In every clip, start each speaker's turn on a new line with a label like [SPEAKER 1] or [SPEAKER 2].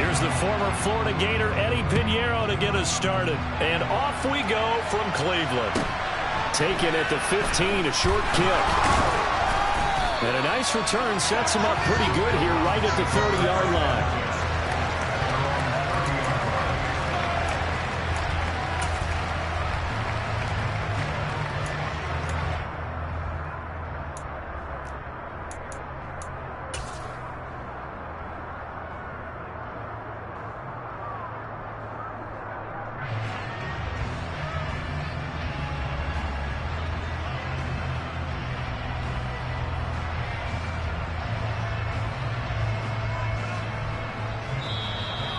[SPEAKER 1] Here's the former Florida Gator Eddie Pinheiro to get us started. And off we go from Cleveland. Taken at the 15, a short kick. And a nice return sets him up pretty good here right at the 30-yard line.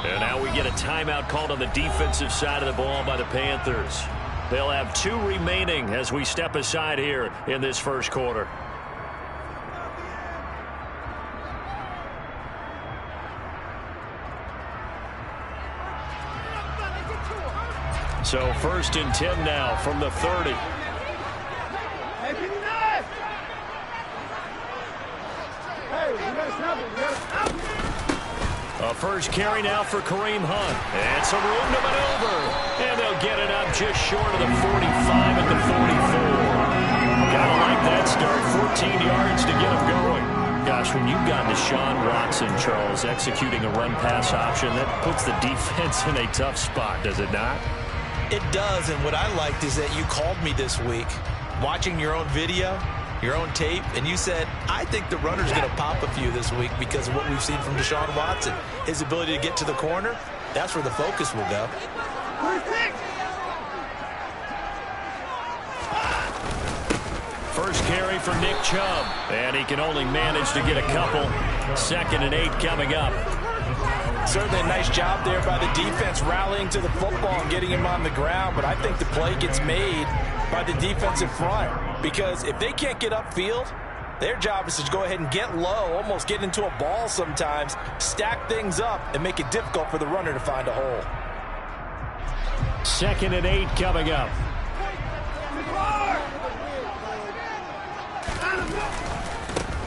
[SPEAKER 2] And now we get a timeout called on the defensive side of the ball by the Panthers. They'll have 2 remaining as we step aside here in this first quarter. So 1st and 10 now from the 30. A first carry now for Kareem Hunt. And some room to maneuver. And they'll get it up just short of the 45 at the 44. Gotta like that start. 14 yards to get him going. Gosh, when you've got Deshaun Watson, Charles, executing a run-pass option, that puts the defense in a tough spot, does it not?
[SPEAKER 3] It does, and what I liked is that you called me this week, watching your own video, your own tape, and you said, I think the runner's going to pop a few this week because of what we've seen from Deshaun Watson. His ability to get to the corner, that's where the focus will go.
[SPEAKER 2] First carry for Nick Chubb, and he can only manage to get a couple. 2nd and 8 coming up.
[SPEAKER 4] Certainly a nice job there by the defense rallying to the football and getting him on the ground, but I think the play gets made by the defensive front because if they can't get upfield, their job is to go ahead and get low, almost get into a ball sometimes, stack things up, and make it difficult for the runner to find a hole.
[SPEAKER 2] 2nd and 8 coming up.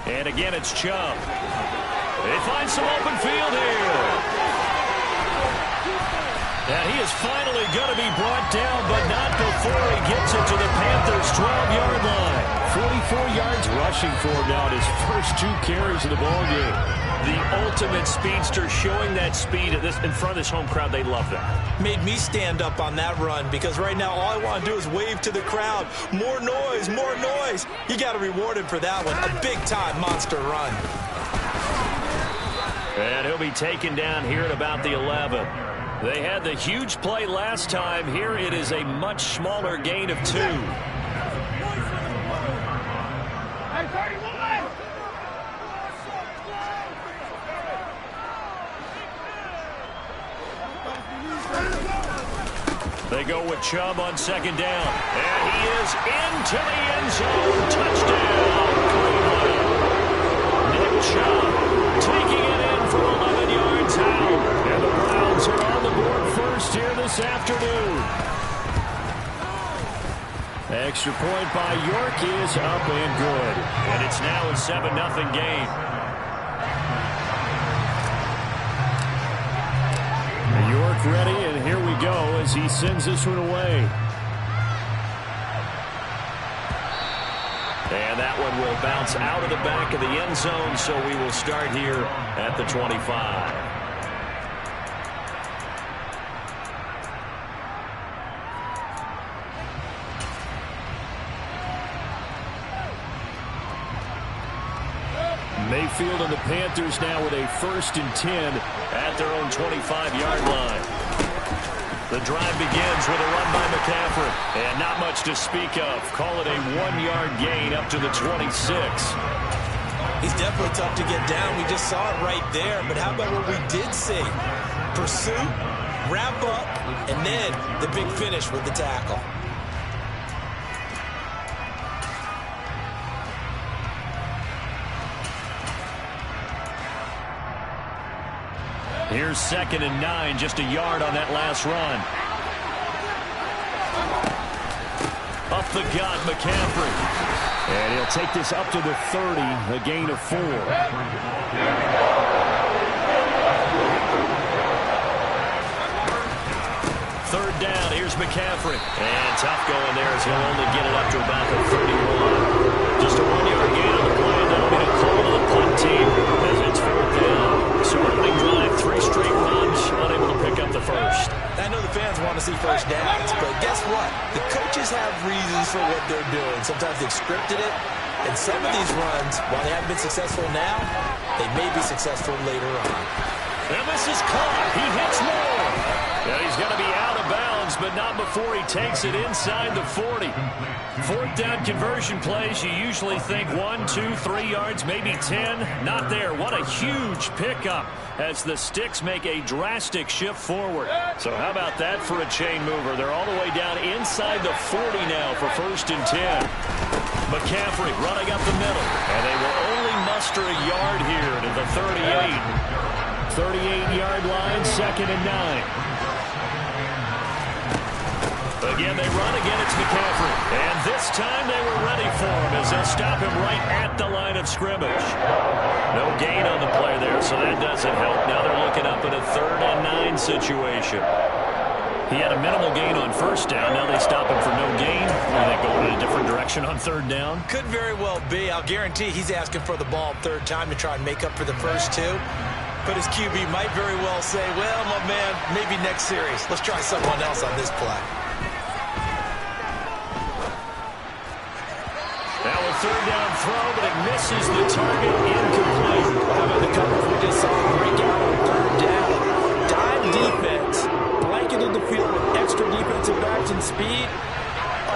[SPEAKER 2] And again, it's Chubb. They find some open field here. And he is finally going to be brought down, but not before he gets it to the Panthers' 12-yard line. 44 yards rushing for him now in his first 2 carries of the ballgame. The ultimate speedster, showing that speed in front of this home crowd. They love that.
[SPEAKER 3] Made me stand up on that run because right now all I want to do is wave to the crowd. More noise, more noise. You got to reward him for that one. A big-time monster run.
[SPEAKER 2] And he'll be taken down here at about the 11. They had the huge play last time. Here it is a much smaller gain of 2. They go with Chubb on 2nd down. And he is into the end zone. Touchdown, Cleveland. Nick Chubb taking it in for 11 yards out. And the Browns are on the board first here this afternoon. Extra point by York is up and good. And it's now a 7-0 game. York ready, and here we go as he sends this one away. And that one will bounce out of the back of the end zone, so we will start here at the 25. Mayfield and the Panthers now with a 1st and 10 at their own 25-yard line. The drive begins with a run by McCaffrey. And not much to speak of. Call it a 1-yard gain up to the 26.
[SPEAKER 3] He's definitely tough to get down. We just saw it right there. But how about what we did see? Pursuit, wrap up, and then the big finish with the tackle.
[SPEAKER 2] Here's 2nd and 9, just a yard on that last run. Up the gut, McCaffrey. And he'll take this up to the 30, a gain of 4.
[SPEAKER 1] Here's McCaffrey. And tough going there as he'll only get it up to about the 31. Just a 1-yard gain on the play, and that'll be a call to the punt team as it's 4th down. So opening drive, 3 straight runs, unable to pick up the first.
[SPEAKER 3] I know the fans want to see first downs, but guess what? The coaches have reasons for what they're doing. Sometimes they've scripted it, and some of these runs, while they haven't been successful now, they may be successful later on.
[SPEAKER 1] And this is caught. He hits more. And he's going to be out of bounds, but not before he takes it inside the 40. 4th down conversion plays, you usually think 1, 2, 3 yards, maybe 10. Not there. What a huge pickup as the Sticks make a drastic shift forward. So how about that for a chain mover? They're all the way down inside the 40 now for 1st and 10. McCaffrey running up the middle, and they will only muster a yard here to the 38. 38-yard line, 2nd and 9. Again, they run. Again, it's McCaffrey. And this time they were ready for him as they'll stop him right at the line of scrimmage. No gain on the play there, so that doesn't help. Now they're looking up at a 3rd and 9 situation. He had a minimal gain on 1st down. Now they stop him for no gain. Are they going in a different direction on 3rd down?
[SPEAKER 3] Could very well be. I'll guarantee he's asking for the ball 3rd time to try and make up for the first 2. But his QB might very well say, well, my man, maybe next series. Let's try someone else on this play.
[SPEAKER 1] Now a 3rd down throw, but it misses the target. Incomplete.
[SPEAKER 4] How about the coverage we just saw break out on 3rd down? Dime defense. Blanketed the field with extra defensive backs and speed.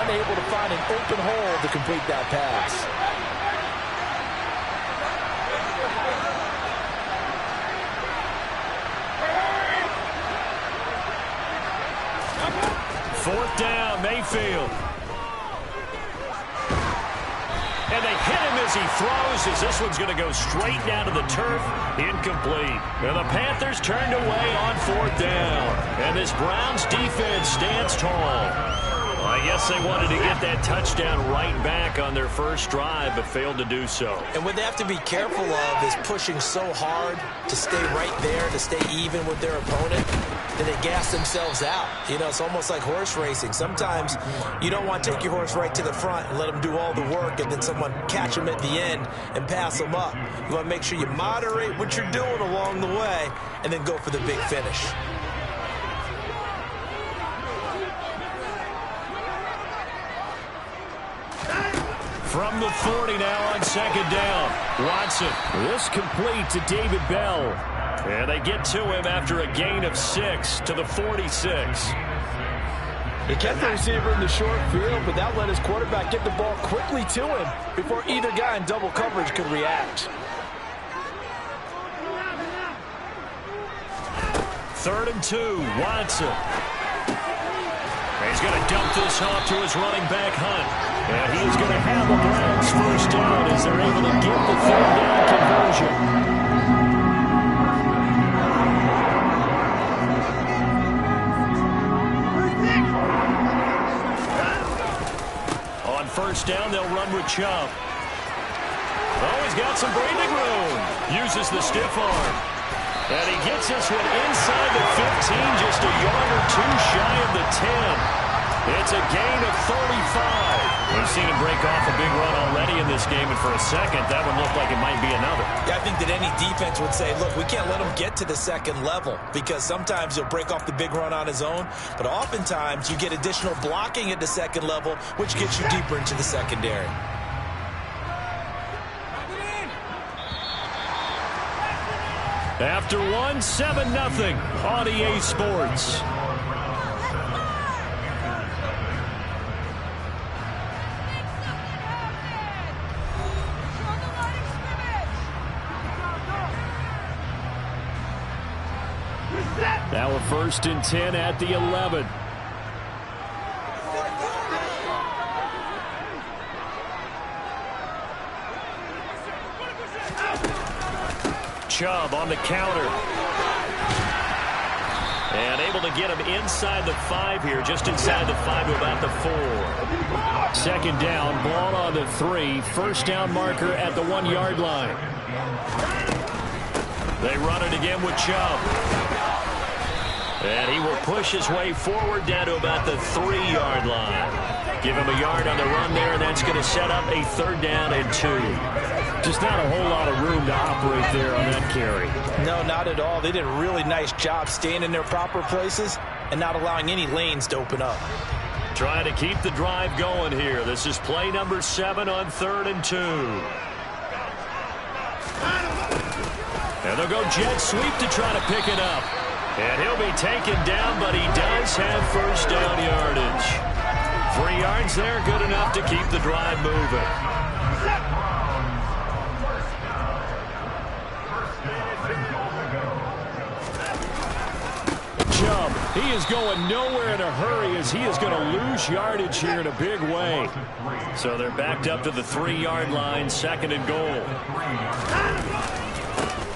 [SPEAKER 4] Unable to find an open hole to complete that pass.
[SPEAKER 1] Fourth down, Mayfield. And they hit him as he throws, as this one's going to go straight down to the turf. Incomplete. And the Panthers turned away on 4th down. And this Browns defense stands tall. I guess they wanted to get that touchdown right back on their first drive, but failed to do so.
[SPEAKER 3] And what they have to be careful of is pushing so hard to stay right there, to stay even with their opponent, that they gas themselves out. You know, it's almost like horse racing. Sometimes you don't want to take your horse right to the front and let them do all the work, and then someone catch them at the end and pass them up. You want to make sure you moderate what you're doing along the way and then go for the big finish.
[SPEAKER 1] From the 40 now on 2nd down. Watson. This complete to David Bell. And they get to him after a gain of 6 to the 46.
[SPEAKER 4] He kept the receiver in the short field, but that let his quarterback get the ball quickly to him before either guy in double coverage could react.
[SPEAKER 1] 3rd and 2. Watson. He's going to dump this off to his running back, Hunt. And he's going to have the Browns first down as they're able to get the 3rd down conversion. On 1st down, they'll run with Chubb. Oh, he's got some breathing room. Uses the stiff arm. And he gets this one inside the 15, just a yard or 2 shy of the 10. It's a gain of 35. We've seen him break off a big run already in this game, and for a second, that would look like it might be another.
[SPEAKER 3] Yeah, I think that any defense would say, look, we can't let him get to the 2nd level, because sometimes he'll break off the big run on his own, but oftentimes you get additional blocking at the 2nd level, which gets you deeper into the secondary.
[SPEAKER 1] After one, 7-0 on EA Sports. Now a 1st and 10 at the 11. Chubb on the counter. And able to get him inside the 5 here, just inside the 5 to about the 4. 2nd down, ball on the 3. 1st down marker at the 1-yard line. They run it again with Chubb. And he will push his way forward down to about the 3-yard line. Give him a yard on the run there, and that's going to set up a 3rd down and 2. Just not a whole lot of room to operate there on that carry.
[SPEAKER 4] No, not at all. They did a really nice job staying in their proper places and not allowing any lanes to open up.
[SPEAKER 1] Trying to keep the drive going here. This is play number 7 on 3rd and 2. And they'll go jet sweep to try to pick it up. And he'll be taken down, but he does have 1st down yardage. 3 yards there, good enough to keep the drive moving. Chubb, he is going nowhere in a hurry as he is going to lose yardage here in a big way. So they're backed up to the 3-yard line, 2nd and goal.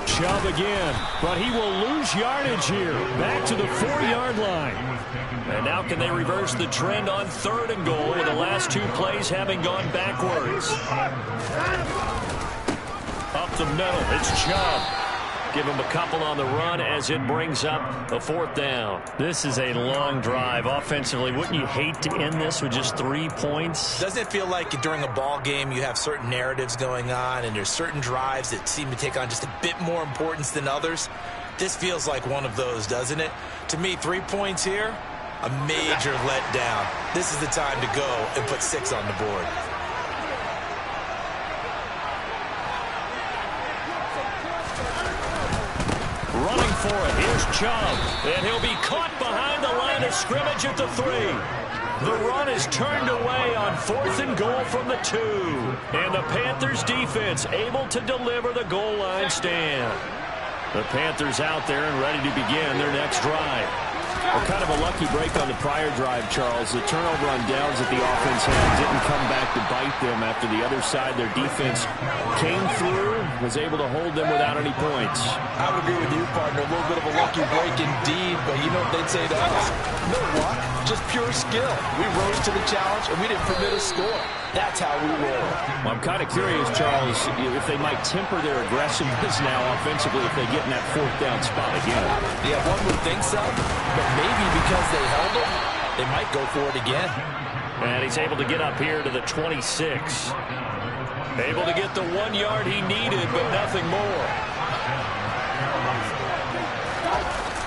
[SPEAKER 1] Chubb again, but he will lose yardage here. Back to the 4-yard line. And now can they reverse the trend on 3rd and goal with the last 2 plays having gone backwards? Up the middle, it's Chubb. Give him a couple on the run as it brings up a 4th down. This is a long drive offensively. Wouldn't you hate to end this with just 3 points?
[SPEAKER 3] Doesn't it feel like during a ball game you have certain narratives going on and there's certain drives that seem to take on just a bit more importance than others? This feels like one of those, doesn't it? To me, 3 points here, a major letdown. This is the time to go and put 6 on the board.
[SPEAKER 1] Running for it, here's Chubb, and he'll be caught behind the line of scrimmage at the 3. The run is turned away on 4th and goal from the 2. And the Panthers defense able to deliver the goal line stand. The Panthers out there and ready to begin their next drive. Well, kind of a lucky break on the prior drive, Charles. The turnover on downs that the offense had didn't come back to bite them after the other side. Their defense came through, was able to hold them without any points.
[SPEAKER 4] I would agree with you, partner. A little bit of a lucky break indeed, but you know what they'd say to us? No luck, just pure skill. We rose to the challenge, and we didn't permit a score. That's how we roll.
[SPEAKER 1] Well, I'm kind of curious, Charles, if they might temper their aggressiveness now offensively if they get in that 4th down spot again.
[SPEAKER 3] Yeah, one would think so, but maybe because they held it, they might go for it again.
[SPEAKER 1] And he's able to get up here to the 26. Able to get the 1 yard he needed, but nothing more.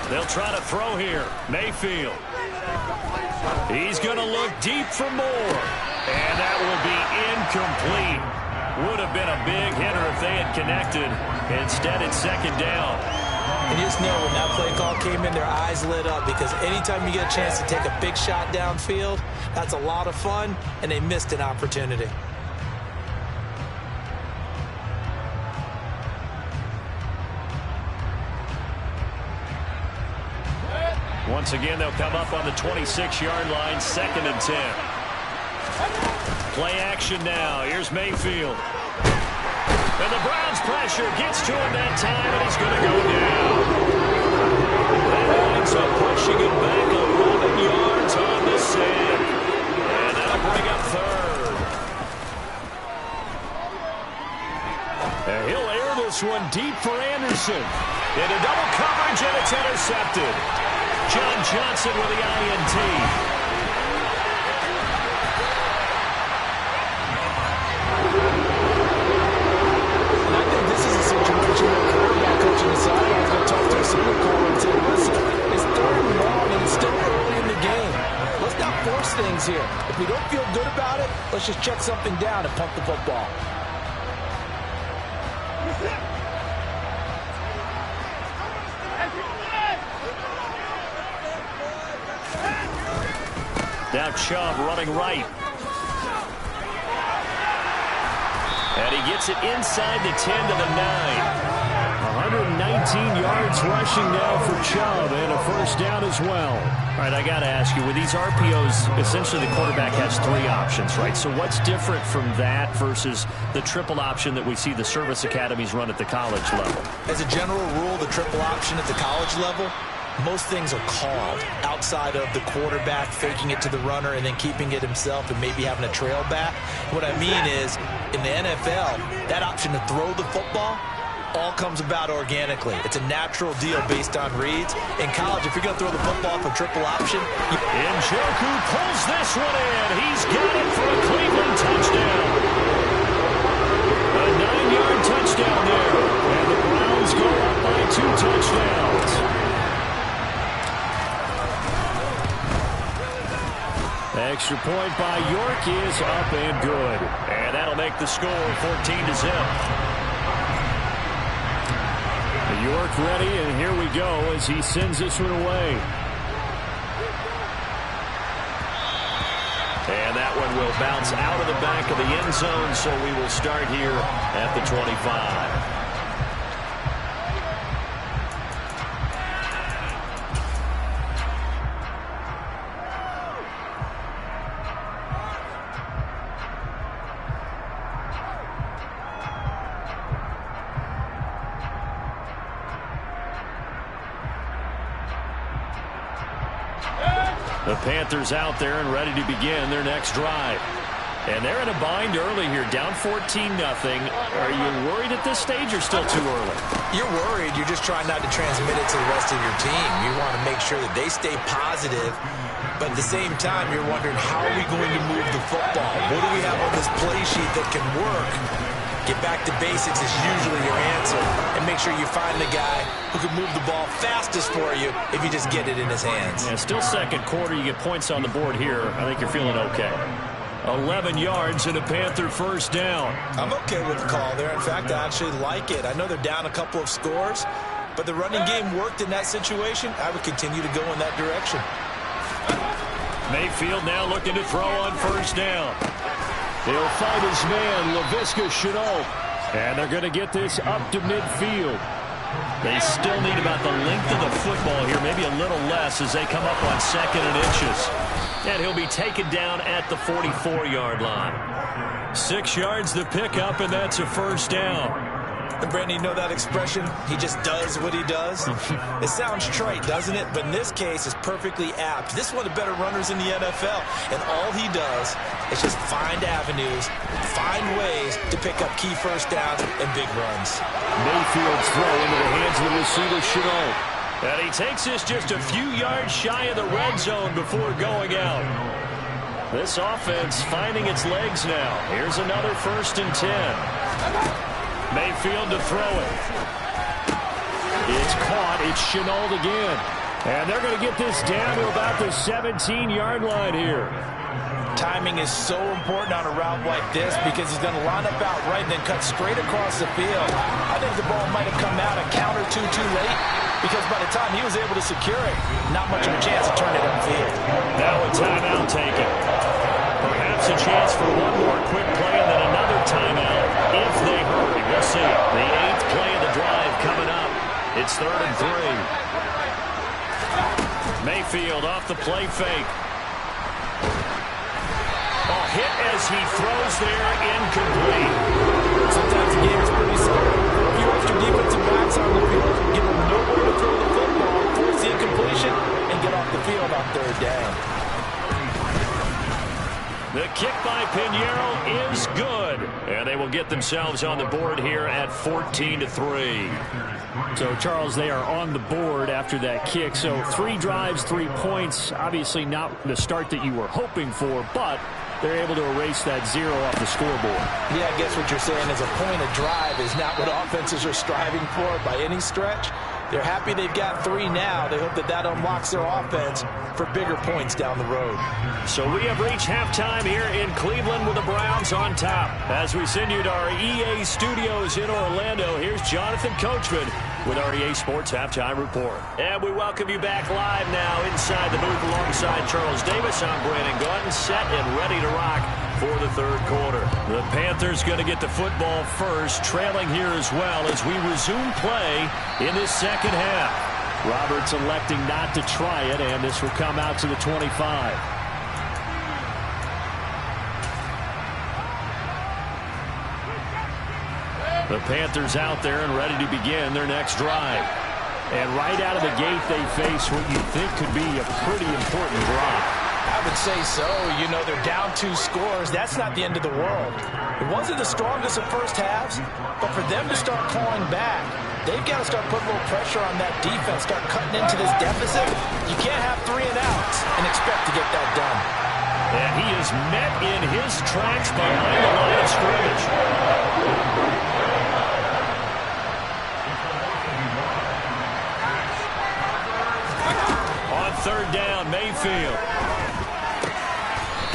[SPEAKER 1] They'll try to throw here. Mayfield. He's going to look deep for more. And that will be incomplete. Would have been a big hitter if they had connected. Instead, it's 2nd down.
[SPEAKER 3] And you just know when that play call came in, their eyes lit up because anytime you get a chance to take a big shot downfield, that's a lot of fun, and they missed an opportunity.
[SPEAKER 1] Once again, they'll come up on the 26-yard line, 2nd and 10. Play action now. Here's Mayfield. And the Browns' pressure gets to him that time, and he's going to go down. That winds up pushing him back 11 yards on the sand. And that'll bring up 3rd. And he'll air this one deep for Anderson. Into double coverage, and it's intercepted. John Johnson with the INT.
[SPEAKER 4] I think this is a situation where the quarterback coach on the sideline is going to talk to a signal caller and say, listen, it's 3rd and long and it's still early in the game. Let's not force things here. If we don't feel good about it, let's just check something down and punt the football.
[SPEAKER 1] Now Chubb running right. And he gets it inside the 10 to the 9. 119 yards rushing now for Chubb, and a 1st down as well. All right, I got to ask you, with these RPOs, essentially the quarterback has 3 options, right? So what's different from that versus the triple option that we see the service academies run at the college level?
[SPEAKER 3] As a general rule, the triple option at the college level, most things are called outside of the quarterback faking it to the runner and then keeping it himself and maybe having a trail back. What I mean is, in the NFL, that option to throw the football, all comes about organically. It's a natural deal based on reads. In college, if you're going to throw the football for triple option,
[SPEAKER 1] Njoku pulls this one in. He's got it for a Cleveland touchdown. A 9-yard touchdown there. And the Browns go up by 2 touchdowns. Extra point by York is up and good. And that'll make the score 14-0. York ready, and here we go as he sends this one away. And that one will bounce out of the back of the end zone, so we will start here at the 25. The Panthers out there and ready to begin their next drive. And they're in a bind early here, down 14-0. Are you worried at this stage or still too early?
[SPEAKER 3] You're worried. You're just trying not to transmit it to the rest of your team. You want to make sure that they stay positive. But at the same time, you're wondering, how are we going to move the football? What do we have on this play sheet that can work? Get back to basics is usually your answer. And make sure you find the guy who can move the ball fastest for you if you just get it in his hands.
[SPEAKER 1] Yeah, still second quarter. You get points on the board here. I think you're feeling okay. 11 yards and a Panther first down.
[SPEAKER 3] I'm okay with the call there. In fact, I actually like it. I know they're down a couple of scores, but the running game worked in that situation. I would continue to go in that direction.
[SPEAKER 1] Mayfield now looking to throw on first down. He'll fight his man, Laviska Shenault. And they're going to get this up to midfield. They still need about the length of the football here, maybe a little less as they come up on 2nd and inches. And he'll be taken down at the 44-yard line. 6 yards the pickup, and that's a first down.
[SPEAKER 3] And Brandon, you know that expression? He just does what he does. It sounds trite, doesn't it? But in this case, it's perfectly apt. This is one of the better runners in the NFL. And all he does is just find avenues, find ways to pick up key first downs and big runs.
[SPEAKER 1] Mayfield's throw into the hands of the receiver, Shenault. And he takes this just a few yards shy of the red zone before going out. This offense finding its legs now. Here's another 1st and 10. Mayfield to throw it. It's caught. It's Shenault again. And they're going to get this down to about the 17-yard line here.
[SPEAKER 4] Timing is so important on a route like this because he's going to line up out right and then cut straight across the field. I think the ball might have come out a count or two too late because by the time he was able to secure it, not much of a chance to turn it upfield.
[SPEAKER 1] Now a timeout taken. Perhaps a chance for one more quick play and then another timeout if they hurry. We'll see. The 8th play of the drive coming up. It's 3rd and 3. Mayfield off the play fake. Hit as he throws there, incomplete.
[SPEAKER 4] Sometimes the game is pretty simple. A few extra defensive backs on the field, give them nowhere to throw the football, force the incompletion, and get off the field on 3rd down.
[SPEAKER 1] The kick by Pinheiro is good. And they will get themselves on the board here at 14-3. So, Charles, they are on the board after that kick. So 3 drives, 3 points. Obviously not the start that you were hoping for, but they're able to erase that 0 off the scoreboard.
[SPEAKER 3] Yeah, I guess what you're saying is a point of drive is not what offenses are striving for by any stretch. They're happy they've got 3 now. They hope that that unlocks their offense for bigger points down the road.
[SPEAKER 1] So we have reached halftime here in Cleveland with the Browns on top. As we send you to our EA studios in Orlando, here's Jonathan Coachman with our EA Sports Halftime Report. And we welcome you back live now inside the booth alongside Charles Davis. I'm Brandon Gaudin, set and ready to rock for the 3rd quarter. The Panthers going to get the football first, trailing here as well as we resume play in this 2nd half. Roberts electing not to try it, and this will come out to the 25. The Panthers out there and ready to begin their next drive. And right out of the gate, they face what you think could be a pretty important drive.
[SPEAKER 4] I would say so. You know, they're down 2 scores. That's not the end of the world. It wasn't the strongest of first halves, but for them to start clawing back, they've got to start putting a little pressure on that defense, start cutting into this deficit. You can't have 3 and outs and expect to get that done.
[SPEAKER 1] And he is met in his tracks behind the line of scrimmage. On 3rd down, Mayfield.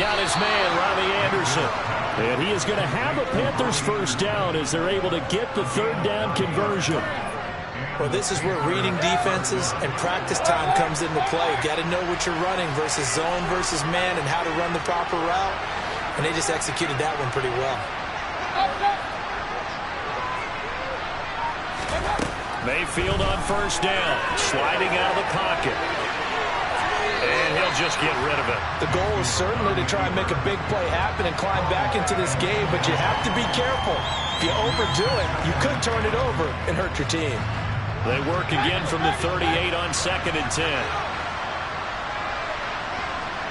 [SPEAKER 1] Got his man, Robbie Anderson. And he is going to have a Panthers first down as they're able to get the 3rd down conversion.
[SPEAKER 3] Well, this is where reading defenses and practice time comes into play. Got to know what you're running versus zone versus man and how to run the proper route. And they just executed that one pretty well.
[SPEAKER 1] Mayfield on 1st down, sliding out of the pocket. And he'll just get rid of it.
[SPEAKER 4] The goal is certainly to try and make a big play happen and climb back into this game, but you have to be careful. If you overdo it, you could turn it over and hurt your team.
[SPEAKER 1] They work again from the 38 on 2nd and 10.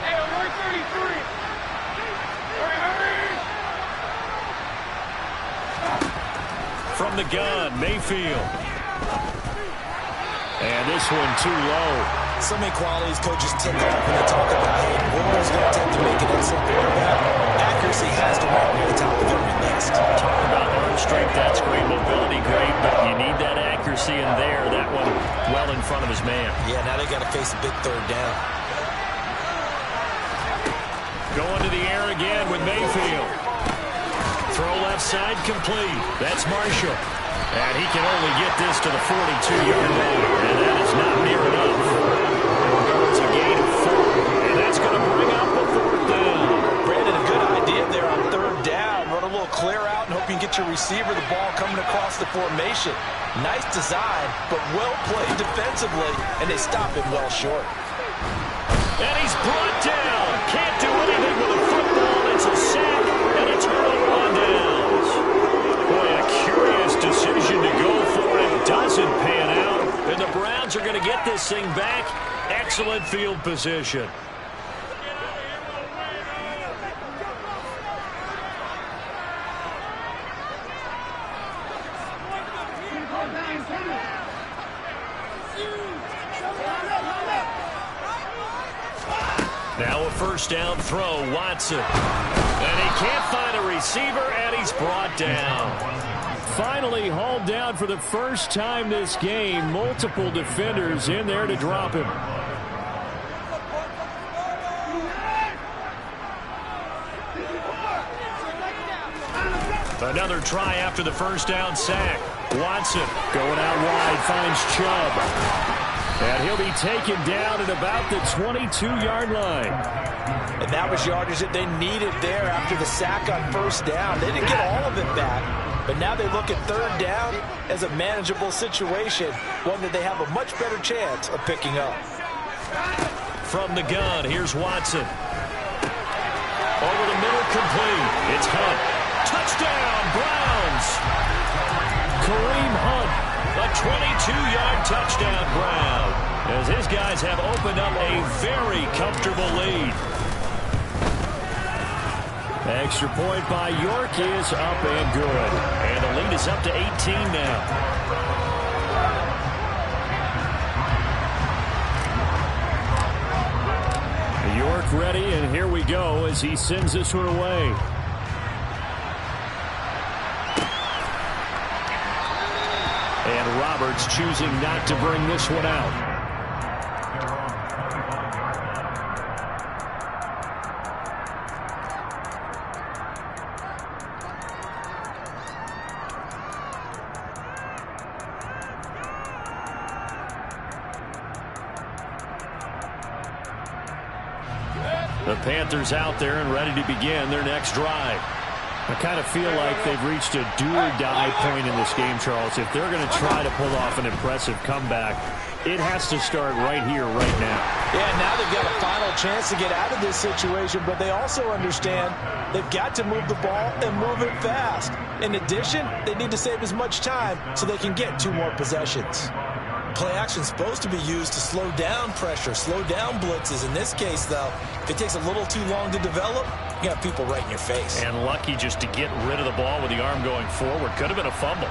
[SPEAKER 2] Hey, 133.
[SPEAKER 1] From the gun, Mayfield. And this one too low.
[SPEAKER 3] So many qualities coaches tick off when they talk about, hey, what is going to take to make an excellent quarterback? Accuracy has to rank near the top of every list.
[SPEAKER 1] Talking about arm strength, that's great. Mobility, great. But you need that accuracy in there. That one well in front of his man.
[SPEAKER 3] Yeah, now they got to face a big 3rd down.
[SPEAKER 1] Going to the air again with Mayfield. Throw left side complete. That's Marshall. And he can only get this to the 42-yard line. And that is not near enough. It's a gain of 4. And that's going to bring up the 4th down.
[SPEAKER 4] Brandon, a good idea there on 3rd down. Run a little clear out and hope you can get your receiver the ball coming across the formation. Nice design, but well played defensively, and they stop him well short.
[SPEAKER 1] And he's brought down. Can't do anything with a football. It's a sack and a turnover on downs. Boy, a curious decision to go for it. Doesn't pan out. And the Browns are going to get this thing back. Excellent field position. Now a 1st down throw, Watson. And he can't find a receiver, and he's brought down. Finally hauled down for the first time this game. Multiple defenders in there to drop him. Another try after the 1st down sack. Watson going out wide, finds Chubb. And he'll be taken down at about the 22-yard line.
[SPEAKER 4] And that was yardage that they needed there after the sack on 1st down. They didn't get all of it back, but now they look at 3rd down as a manageable situation, one that they have a much better chance of picking up.
[SPEAKER 1] From the gun, here's Watson. Over the middle, complete. It's Hunt. Touchdown, Browns! Kareem Hunt, a 22-yard touchdown, Brown, as his guys have opened up a very comfortable lead. Extra point by York is up and good. And the lead is up to 18 now. York ready, and here we go as he sends this one away. And Roberts choosing not to bring this one out. The Panthers out there and ready to begin their next drive. I kind of feel like they've reached a do-or-die point in this game, Charles. If they're going to try to pull off an impressive comeback, it has to start right here, right now.
[SPEAKER 4] Yeah, now they've got a final chance to get out of this situation, but they also understand they've got to move the ball and move it fast. In addition, they need to save as much time so they can get 2 more possessions.
[SPEAKER 3] Play action is supposed to be used to slow down pressure, slow down blitzes. In this case, though, if it takes a little too long to develop, you got people right in your face.
[SPEAKER 1] And lucky just to get rid of the ball with the arm going forward. Could have been a fumble.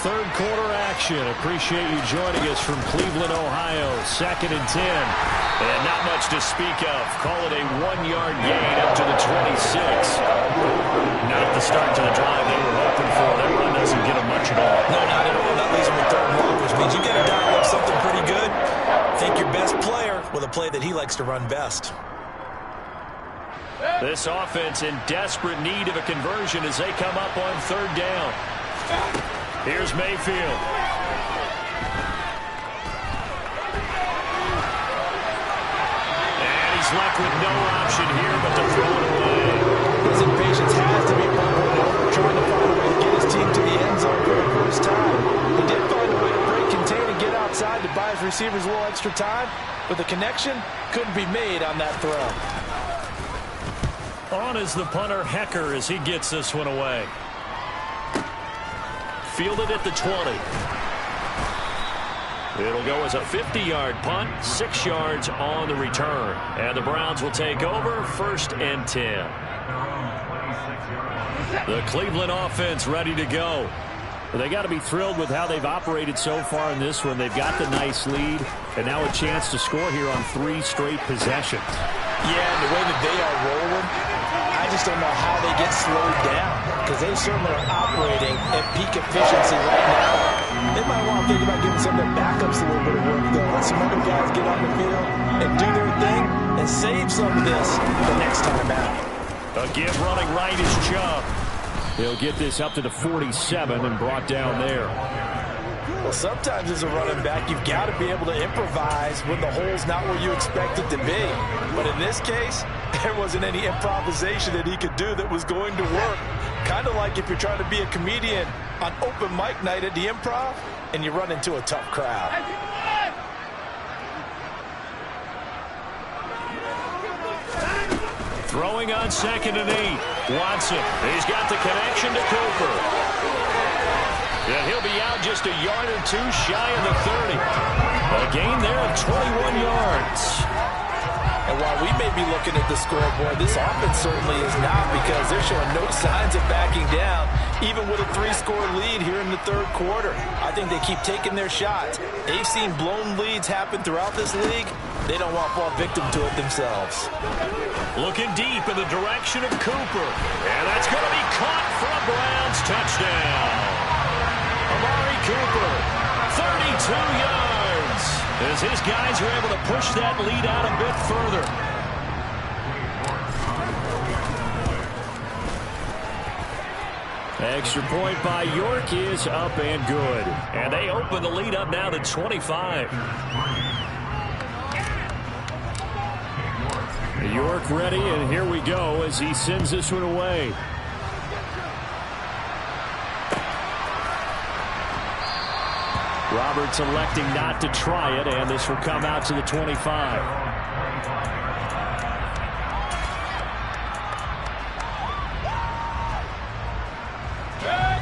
[SPEAKER 1] Third quarter action. Appreciate you joining us from Cleveland, Ohio. 2nd and 10. And not much to speak of. Call it a 1-yard gain up to the 26. Not the start to the drive they were hoping for. That run doesn't get them much at all.
[SPEAKER 3] No, not at all. Not least with 3rd and long, which means you got to dial up something pretty good. Think your best player with a play that he likes to run best.
[SPEAKER 1] This offense in desperate need of a conversion as they come up on 3rd down. Here's Mayfield. And he's left with no option here but to throw it away.
[SPEAKER 4] His impatience has to be bubbling over, trying to find a way to get his team to the end zone for the first time. He did find a way to break, contain, and get outside to buy his receivers a little extra time, but the connection couldn't be made on that throw.
[SPEAKER 1] On is the punter, Hecker, as he gets this one away. Fielded at the 20. It'll go as a 50-yard punt, 6 yards on the return. And the Browns will take over 1st and 10. The Cleveland offense ready to go. They got to be thrilled with how they've operated so far in this one. They've got the nice lead, and now a chance to score here on 3 straight possessions.
[SPEAKER 4] Yeah, and the way that they are rolling, I just don't know how they get slowed down, because they certainly are operating at peak efficiency right now. They might want to think about giving some of their backups a little bit of work, though. Let some other guys get on the field and do their thing and save some of this the next time out.
[SPEAKER 1] Again, running right is Chubb. He'll get this up to the 47 and brought down there.
[SPEAKER 4] Well, sometimes as a running back, you've got to be able to improvise when the hole's not where you expect it to be. But in this case, there wasn't any improvisation that he could do that was going to work. Kind of like if you're trying to be a comedian on open mic night at the Improv and you run into a tough crowd.
[SPEAKER 1] Throwing on 2nd and 8. Watson, he's got the connection to Cooper. And he'll be out just a yard or 2 shy of the 30. A gain there of 21 yards.
[SPEAKER 4] And while we may be looking at the scoreboard, this offense certainly is not, because they're showing no signs of backing down, even with a 3-score lead here in the 3rd quarter. I think they keep taking their shots. They've seen blown leads happen throughout this league. They don't want to fall victim to it themselves.
[SPEAKER 1] Looking deep in the direction of Cooper. And that's going to be caught for a Browns touchdown. Amari Cooper, 32 yards, as his guys are able to push that lead out a bit further. Extra point by York is up and good. And they open the lead up now to 25. York ready, and here we go as he sends this one away. Roberts electing not to try it, and this will come out to the 25.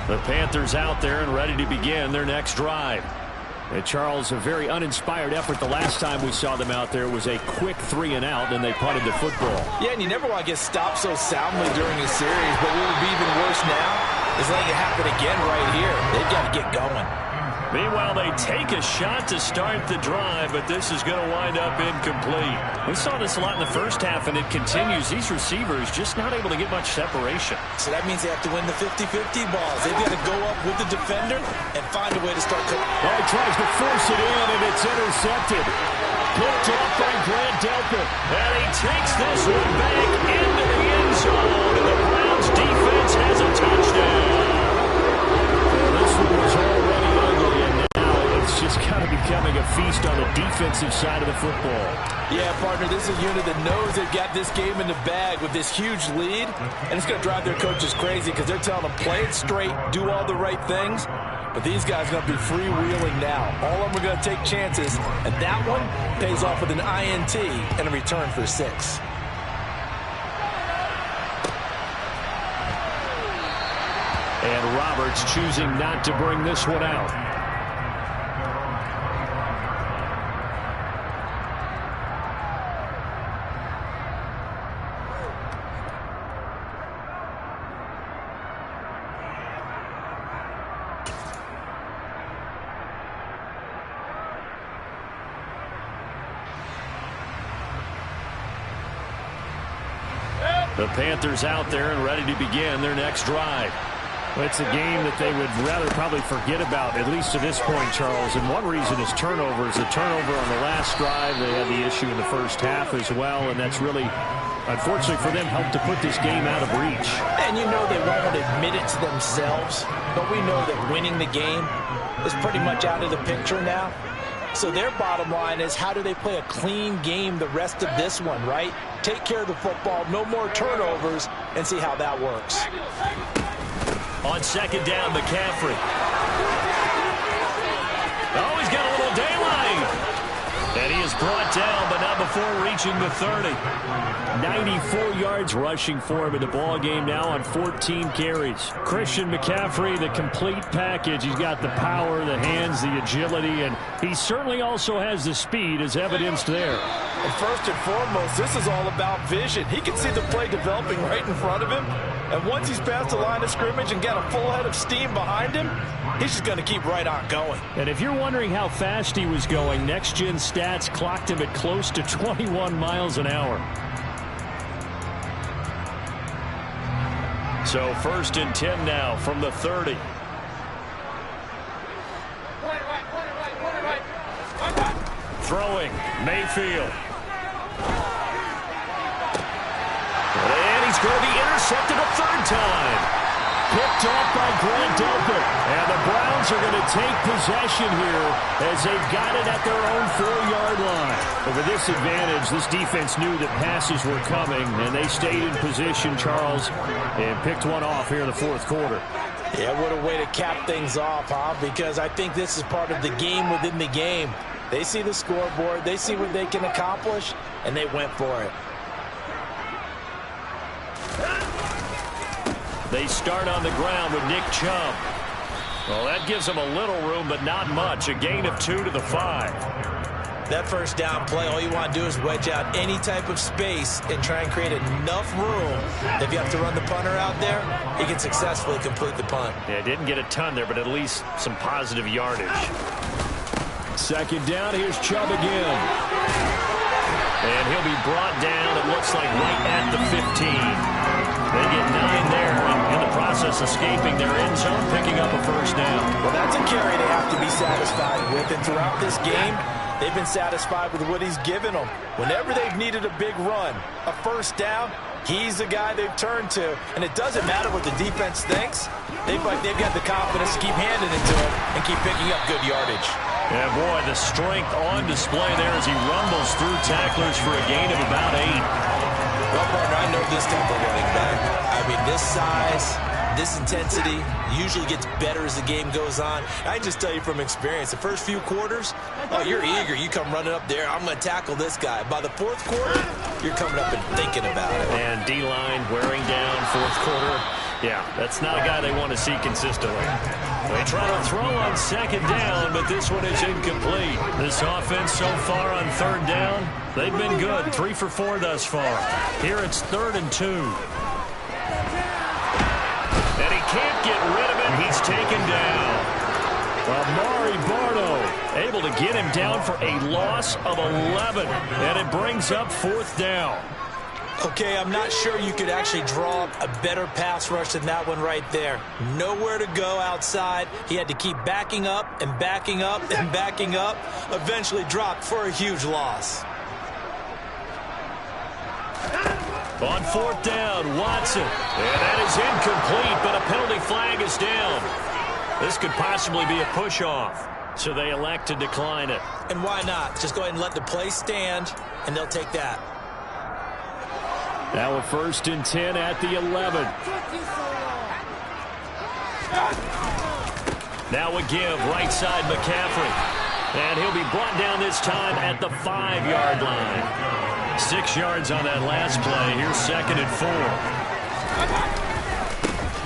[SPEAKER 1] The Panthers out there and ready to begin their next drive. And Charles, a very uninspired effort the last time we saw them out there. It was a quick 3 and out, and they punted the football.
[SPEAKER 4] Yeah, and you never want to get stopped so soundly during a series, but what would be even worse now is letting it happen again right here. They've got to get going.
[SPEAKER 1] Meanwhile, they take a shot to start the drive, but this is going to wind up incomplete. We saw this a lot in the first half, and it continues. These receivers just not able to get much separation.
[SPEAKER 3] So that means they have to win the 50-50 balls. They've got to go up with the defender and find a way to start cooking.
[SPEAKER 1] Oh, he tries to force it in, and it's intercepted. Picked off by Grant Delpit. And he takes this one back into the end zone, and the Browns defense has a touchdown. This one was already ugly, and now it's just kind of becoming a feast on the defensive side of the football.
[SPEAKER 4] Yeah, partner, this is a unit that knows they've got this game in the bag with this huge lead, and it's going to drive their coaches crazy because they're telling them, play it straight, do all the right things. But these guys are going to be freewheeling now. All of them are going to take chances, and that one pays off with an INT and a return for 6.
[SPEAKER 1] And Roberts choosing not to bring this one out. The Panthers out there and ready to begin their next drive.
[SPEAKER 2] Well, it's a game that they would rather probably forget about, at least to this point, Charles. And one reason is turnovers. A turnover on the last drive. They had the issue in the first half as well, and that's really, unfortunately for them, helped to put this game out of reach.
[SPEAKER 4] And you know they won't admit it to themselves, but we know that winning the game is pretty much out of the picture now. So their bottom line is, how do they play a clean game the rest of this one, right? Take care of the football, no more turnovers, and see how that works.
[SPEAKER 1] On second down, McCaffrey. Oh, he's got a little daylight. And he is brought down, but not before reaching the 30.
[SPEAKER 2] 94 yards rushing for him in the ball game now on 14 carries. Christian McCaffrey, the complete package. He's got the power, the hands, the agility, and he certainly also has the speed, as evidenced there.
[SPEAKER 4] And first and foremost, this is all about vision. He can see the play developing right in front of him. And once he's past the line of scrimmage and got a full head of steam behind him, he's just going to keep right on going.
[SPEAKER 2] And if you're wondering how fast he was going, Next Gen Stats clocked him at close to 21 miles an hour.
[SPEAKER 1] So 1st and 10 now from the 30. Throwing, Mayfield. And he's going to be intercepted a third time. Picked off by Grant Delpit. And the Browns are going to take possession here as they've got it at their own 4-yard line.
[SPEAKER 2] But with this advantage, this defense knew that passes were coming, and they stayed in position, Charles, and picked one off here in the fourth quarter.
[SPEAKER 4] Yeah, what a way to cap things off, huh? Because I think this is part of the game within the game. They see the scoreboard, they see what they can accomplish, and they went for it.
[SPEAKER 1] They start on the ground with Nick Chubb. Well, that gives them a little room, but not much. A gain of 2 to the 5.
[SPEAKER 3] That first down play, all you want to do is wedge out any type of space and try and create enough room. If you have to run the punter out there, he can successfully complete the punt.
[SPEAKER 1] Yeah, didn't get a ton there, but at least some positive yardage.
[SPEAKER 2] Second down, here's Chubb again.
[SPEAKER 1] And he'll be brought down, it looks like, right at the 15. They get 9 there, and in the process escaping their end zone, picking up a first down.
[SPEAKER 4] Well, that's a carry they have to be satisfied with, and throughout this game, they've been satisfied with what he's given them. Whenever they've needed a big run, a first down, he's the guy they've turned to, and it doesn't matter what the defense thinks. They've got the confidence to keep handing it to him and keep picking up good yardage.
[SPEAKER 1] Yeah, boy, the strength on display there as he rumbles through tacklers for a gain of about 8.
[SPEAKER 3] Well, partner, I know this type of running back. I mean, this size, this intensity usually gets better as the game goes on. I can just tell you from experience, the first few quarters, oh, you're eager. You come running up there, I'm going to tackle this guy. By the fourth quarter, you're coming up and thinking about it.
[SPEAKER 1] And D-line wearing down fourth quarter. Yeah, that's not a guy they want to see consistently. They try to throw on second down, but this one is incomplete. This offense so far on third down, they've been good. 3 for 4 thus far. Here it's 3rd and 2. And he can't get rid of it. He's taken down.
[SPEAKER 2] Amari Barno able to get him down for a loss of 11. And it brings up 4th down.
[SPEAKER 3] Okay, I'm not sure you could actually draw up a better pass rush than that one right there. Nowhere to go outside. He had to keep backing up and backing up and backing up. Eventually dropped for a huge loss.
[SPEAKER 1] On 4th down, Watson. And that is incomplete, but a penalty flag is down. This could possibly be a push-off. So they elect to decline it.
[SPEAKER 3] And why not? Just go ahead and let the play stand, and they'll take that.
[SPEAKER 2] Now a 1st and 10 at the 11.
[SPEAKER 1] Now a give, right side McCaffrey. And he'll be brought down this time at the 5-yard line. 6 yards on that last play. Here's 2nd and 4.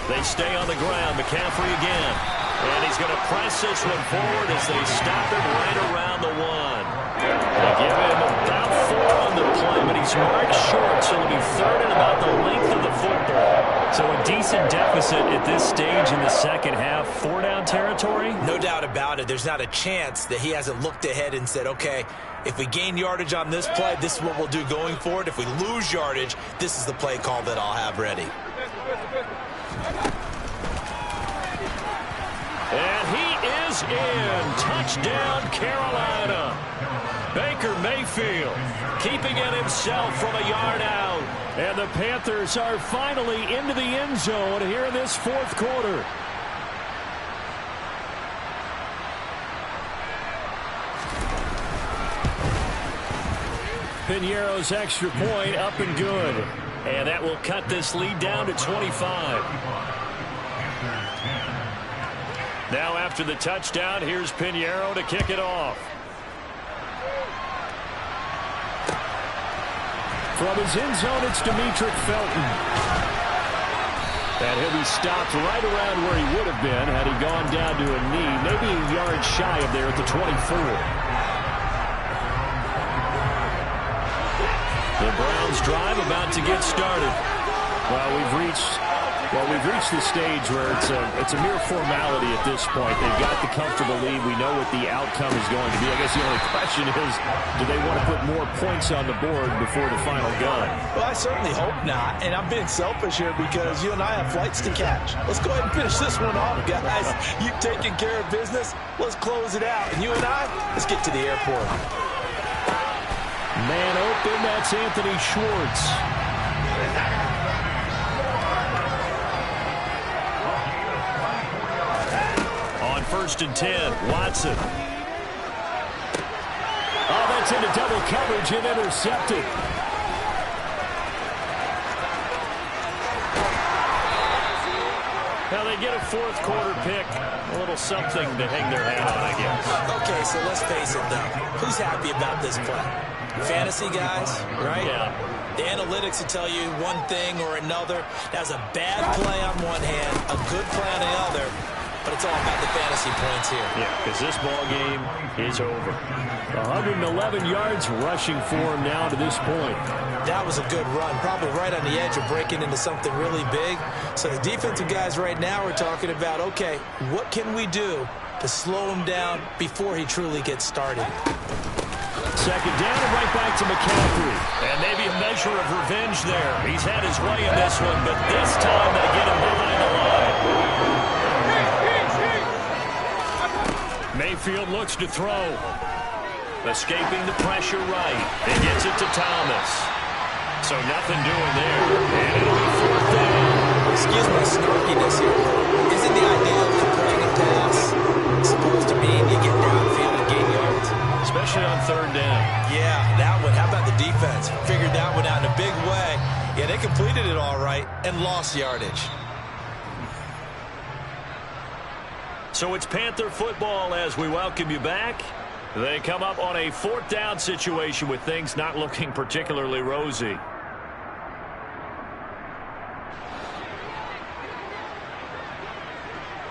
[SPEAKER 1] They stay on the ground. McCaffrey again. And he's going to press this one forward as they stop him right around the 1. They give him about 4 on the play, but he's marked short, so it'll be 3rd and about the length of the football. So a decent deficit at this stage in the second half. 4-down territory?
[SPEAKER 3] No doubt about it. There's not a chance that he hasn't looked ahead and said, okay, if we gain yardage on this play, this is what we'll do going forward. If we lose yardage, this is the play call that I'll have ready.
[SPEAKER 1] And he is in. Touchdown, Carolina. Baker Mayfield keeping it himself from a yard out. And the Panthers are finally into the end zone here in this fourth quarter. Piñeiro's extra point up and good. And that will cut this lead down to 25. Now after the touchdown, here's Piñeiro to kick it off. From his end zone, it's Demetric Felton. And he'll be stopped right around where he would have been had he gone down to a knee, maybe a yard shy of there at the 24. The Browns drive about to get started. Well, we've reached the stage where it's a mere formality at this point. They've got the comfortable lead. We know what the outcome is going to be. I guess the only question is, do they want to put more points on the board before the final gun?
[SPEAKER 3] Well, I certainly hope not. And I'm being selfish here because you and I have flights to catch. Let's go ahead and finish this one off, guys. You've taken care of business. Let's close it out. And you and I, let's get to the airport.
[SPEAKER 1] Man open, that's Anthony Schwartz. On 1st and 10, Watson. Oh, that's into double coverage and intercepted. Now they get a fourth quarter pick. A little something to hang their hat on, I guess.
[SPEAKER 3] Okay, so let's face it, though. Who's happy about this play? Fantasy guys, right?
[SPEAKER 1] Yeah.
[SPEAKER 3] The analytics will tell you one thing or another. That's a bad play on one hand, a good play on the other, but it's all about the fantasy points here.
[SPEAKER 1] Yeah, because this ball game is over. 111 yards rushing for him now to this point.
[SPEAKER 3] That was a good run, probably right on the edge of breaking into something really big. So the defensive guys right now are talking about, okay, what can we do to slow him down before he truly gets started?
[SPEAKER 1] Second down and right back to McCaffrey. And maybe a measure of revenge there. He's had his way in this one, but this time they get him behind the line. Mayfield looks to throw. Escaping the pressure right. He gets it to Thomas. So nothing doing there. And it'll be fourth down.
[SPEAKER 3] Excuse my snarkiness here. Isn't the idea of completing a pass supposed to mean you get downfield and gain yards?
[SPEAKER 1] Especially on third down.
[SPEAKER 3] Yeah, that one. How about the defense? Figured that one out in a big way. Yeah, they completed it all right and lost yardage.
[SPEAKER 1] So it's Panther football as we welcome you back. They come up on a fourth down situation with things not looking particularly rosy.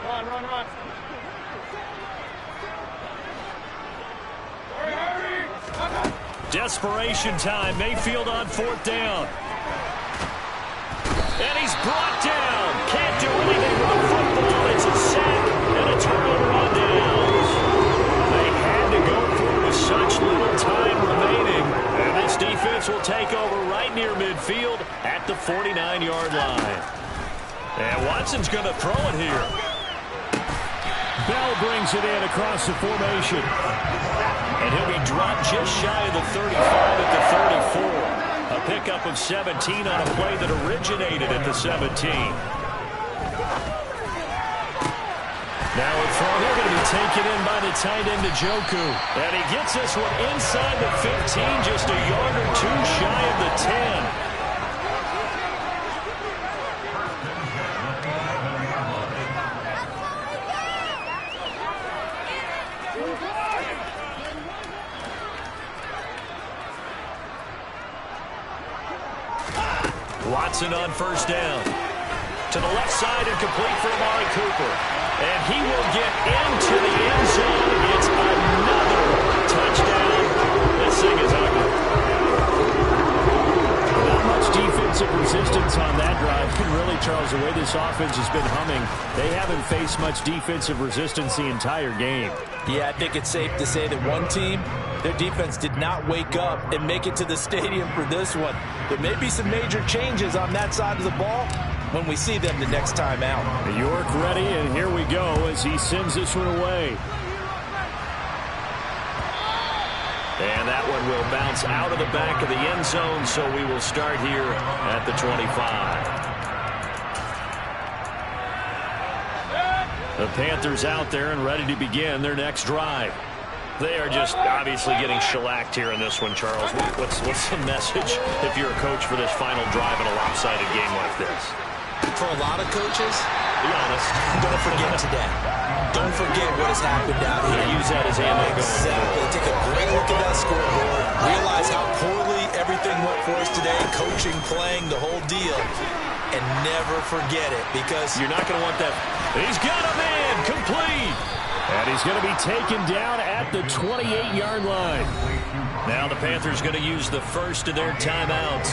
[SPEAKER 2] Run.
[SPEAKER 1] Desperation time. Mayfield on fourth down. And he's brought down. Can't do anything with the football. It's a sack and a turnover on downs. They had to go for it with such little time remaining. And this defense will take over right near midfield at the 49-yard line. And Watson's going to throw it here. Bell brings it in across the formation. And he'll be dropped just shy of the 35 at the 34. A pickup of 17 on a play that originated at the 17. Now a throw here going to be taken in by the tight end Njoku. And he gets this one inside the 15, just a yard or two shy of the 10. Watson on first down. To the left side and complete for Amari Cooper. And he will get into the end zone. It's another touchdown. This thing is ugly. Not much defensive resistance on that drive. And really, Charles, Charles, the way this offense has been humming, they haven't faced much defensive resistance the entire game.
[SPEAKER 4] Yeah, I think it's safe to say that one team, their defense did not wake up and make it to the stadium for this one. There may be some major changes on that side of the ball when we see them the next time out.
[SPEAKER 1] York ready, and here we go as he sends this one away.
[SPEAKER 2] And that one will bounce out of the back of the end zone, so we will start here at the 25. The Panthers out there and ready to begin their next drive. They are just obviously getting shellacked here in this one, Charles. What's the message if you're a coach for this final drive in a lopsided game like this?
[SPEAKER 3] For a lot of coaches,
[SPEAKER 2] Be honest.
[SPEAKER 3] don't forget today. Don't forget what has happened out here.
[SPEAKER 2] Use that as ammo.
[SPEAKER 3] Exactly. Take a great look at that scoreboard. Realize how poorly everything went for us today. Coaching, playing, the whole deal. And never forget it, because
[SPEAKER 2] You're not going to want that. He's got a man. Complete.
[SPEAKER 1] And he's going to be taken down at the 28-yard line.
[SPEAKER 2] Now the Panthers going to use the first of their timeouts,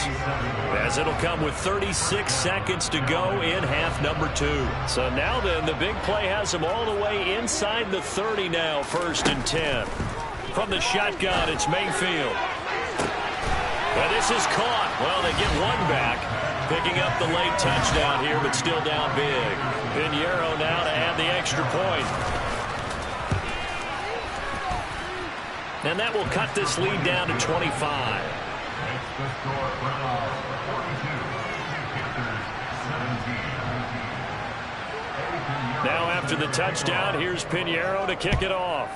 [SPEAKER 2] as it'll come with 36 seconds to go in half number 2.
[SPEAKER 1] So now then, the big play has them all the way inside the 30 now, 1st and 10.
[SPEAKER 2] From the shotgun, it's Mayfield. And this is caught. Well, they get one back, picking up the late touchdown here, but still down big. Pinheiro now to add the extra point. And that will cut this lead down to 25.
[SPEAKER 1] Now after the touchdown, here's Pinheiro to kick it off.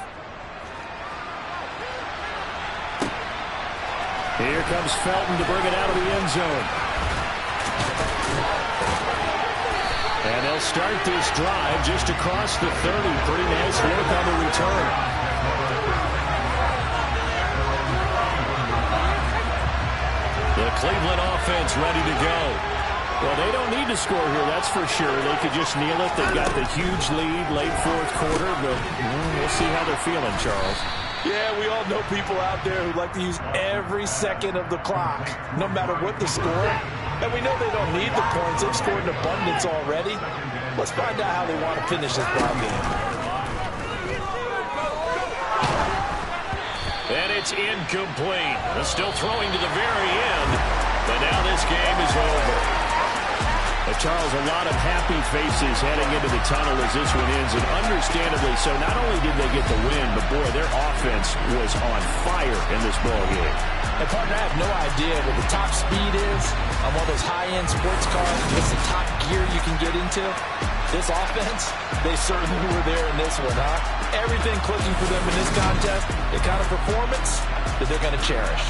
[SPEAKER 1] Here comes Felton to bring it out of the end zone. And they'll start this drive just across the 30. Pretty nice work on the return.
[SPEAKER 2] The Cleveland offense ready to go.
[SPEAKER 1] Well, they don't need to score here, that's for sure. They could just kneel it. They've got the huge lead late 4th quarter, but we'll see how they're feeling, Charles.
[SPEAKER 4] Yeah, we all know people out there who like to use every second of the clock, no matter what the score. And we know they don't need the points. They've scored in abundance already. Let's find out how they want to finish this ball game.
[SPEAKER 2] And it's incomplete. They're still throwing to the very end, but now this game is over.
[SPEAKER 1] Charles, a lot of happy faces heading into the tunnel as this one ends, and understandably so. Not only did they get the win, but boy, their offense was on fire in this ball game.
[SPEAKER 4] And partner, I have no idea what the top speed is on one of those high-end sports cars. What's the top gear you can get into? This offense, they certainly were there in this one, huh? Everything clicking for them in this contest, the kind of performance that they're going to cherish.